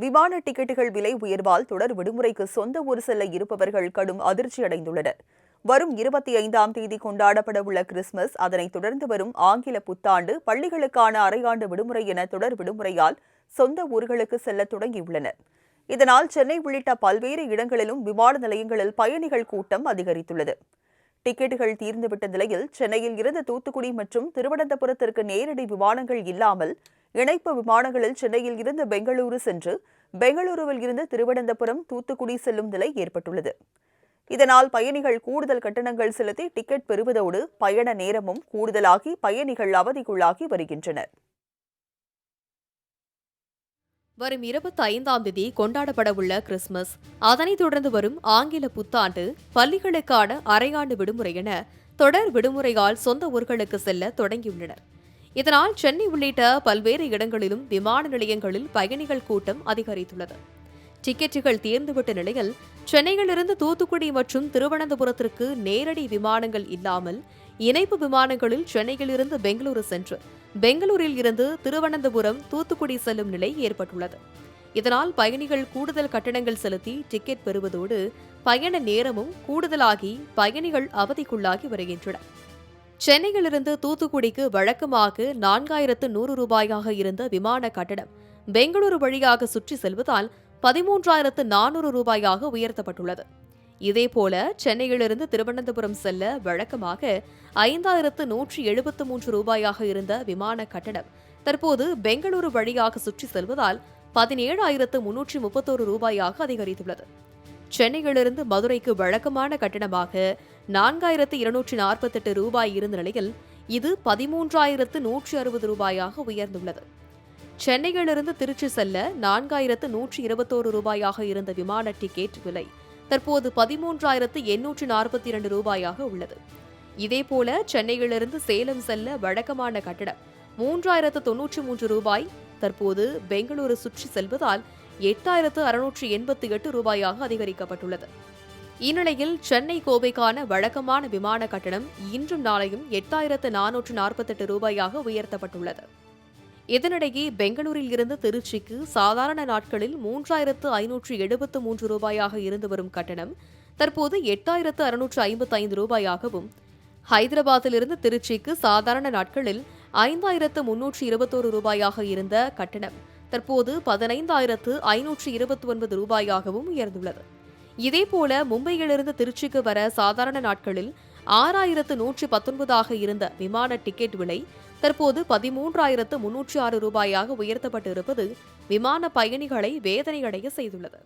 விமான டிக்கெட்டுகள் விலை உயர்வால் தொடர் விடுமுறைக்கு சொந்த ஊர் செல்ல இருப்பவர்கள் கடும் அதிர்ச்சி அடைந்துள்ளனர். வரும் 25ஆம் தேதி கொண்டாடப்படவுள்ள கிறிஸ்துமஸ், அதனைத் தொடர்ந்து வரும் ஆங்கில புத்தாண்டு, பள்ளிகளுக்கான அரையாண்டு விடுமுறை என தொடர் விடுமுறையால் சொந்த ஊர்களுக்கு செல்ல தொடங்கியுள்ளனர். இதனால் சென்னை உள்ளிட்ட பல்வேறு இடங்களிலும் விமான நிலையங்களில் பயணிகள் கூட்டம் அதிகரித்துள்ளது. டிக்கெட்டுகள் தீர்ந்துவிட்ட நிலையில் சென்னையில் இருந்து தூத்துக்குடி மற்றும் திருவனந்தபுரத்திற்கு நேரடி விமானங்கள் இல்லாமல் இணைப்பு விமானங்களில் சென்னையில் இருந்து பெங்களூரு சென்று பெங்களூருவில் இருந்து திருவனந்தபுரம், தூத்துக்குடி செல்லும் நிலை ஏற்பட்டுள்ளது. இதனால் பயணிகள் கூடுதல் கட்டணங்கள் செலுத்தி டிக்கெட் பெறுவதோடு பயண நேரமும் கூடுதலாகி பயணிகள் அவதிக்குள்ளாகி வருகின்றனர். வரும் 25ஆம் தேதி கொண்டாடப்படவுள்ள கிறிஸ்துமஸ், அதனைத் தொடர்ந்து வரும் ஆங்கில புத்தாண்டு, பள்ளிகளுக்கான அரையாண்டு விடுமுறை என தொடர் விடுமுறையால் சொந்த ஊர்களுக்கு செல்ல தொடங்கியுள்ளனர். இதனால் சென்னை உள்ளிட்ட பல்வேறு இடங்களிலும் விமான நிலையங்களில் பயணிகள் கூட்டம் அதிகரித்துள்ளது. டிக்கெட்டுகள் தீர்ந்துவிட்ட நிலையில் சென்னையிலிருந்து தூத்துக்குடி மற்றும் திருவனந்தபுரத்திற்கு நேரடி விமானங்கள் இல்லாமல் இணைப்பு விமானங்களில் சென்னையிலிருந்து பெங்களூரு சென்று பெங்களூரில் இருந்து திருவனந்தபுரம், தூத்துக்குடி செல்லும் நிலை ஏற்பட்டுள்ளது. இதனால் பயணிகள் கூடுதல் கட்டணங்கள் செலுத்தி டிக்கெட் பெறுவதோடு பயண நேரமும் கூடுதலாகி பயணிகள் அவதிக்குள்ளாகி வருகின்றனர். சென்னையிலிருந்து தூத்துக்குடிக்கு வழக்கமாக 4100 ரூபாயாக இருந்த விமான கட்டணம் பெங்களூரு வழியாக சுற்றி செல்வதால் 13400 ரூபாயாக உயர்த்தப்பட்டுள்ளது. இதேபோல சென்னையிலிருந்து திருவனந்தபுரம் செல்ல வழக்கமாக 5173 ரூபாயாக இருந்த விமான கட்டணம் தற்போது பெங்களூரு வழியாக சுற்றி செல்வதால் 17331 ரூபாயாக அதிகரித்துள்ளது. சென்னையிலிருந்து மதுரைக்கு வழக்கமான கட்டணமாக 4248 ரூபாய் இருந்த நிலையில் இது 13160 ரூபாயாக உயர்ந்துள்ளது. சென்னையிலிருந்து திருச்சி செல்ல 4121 ரூபாயாக இருந்த விமான டிக்கெட் விலை தற்போது 13842 ரூபாயாக உள்ளது. இதேபோல சென்னையிலிருந்து சேலம் செல்ல வழக்கமான கட்டணம் 3093 ரூபாய் தற்போது பெங்களூரு சுற்றி செல்வதால் 8688 ரூபாயாக அதிகரிக்கப்பட்டுள்ளது. இந்நிலையில் சென்னை கோவைக்கான வழக்கமான விமான கட்டணம் இன்றும் நாளையும் 8448 ரூபாயாக உயர்த்தப்பட்டுள்ளது. இதனிடையே பெங்களூரில் இருந்து திருச்சிக்கு சாதாரண நாட்களில் 3573 ரூபாயாக இருந்து வரும் கட்டணம் தற்போது 8655 ரூபாயாகவும், ஹைதராபாத்திலிருந்து திருச்சிக்கு சாதாரண நாட்களில் 5321 ரூபாயாக இருந்த கட்டணம் தற்போது 15529 ரூபாயாகவும் உயர்ந்துள்ளது. இதேபோல மும்பையிலிருந்து திருச்சிக்கு வர சாதாரண நாட்களில் 6119 இருந்த விமான டிக்கெட் விலை தற்போது 13306 ரூபாயாக உயர்த்தப்பட்டு இருப்பது விமான பயணிகளை வேதனையடைய செய்துள்ளது.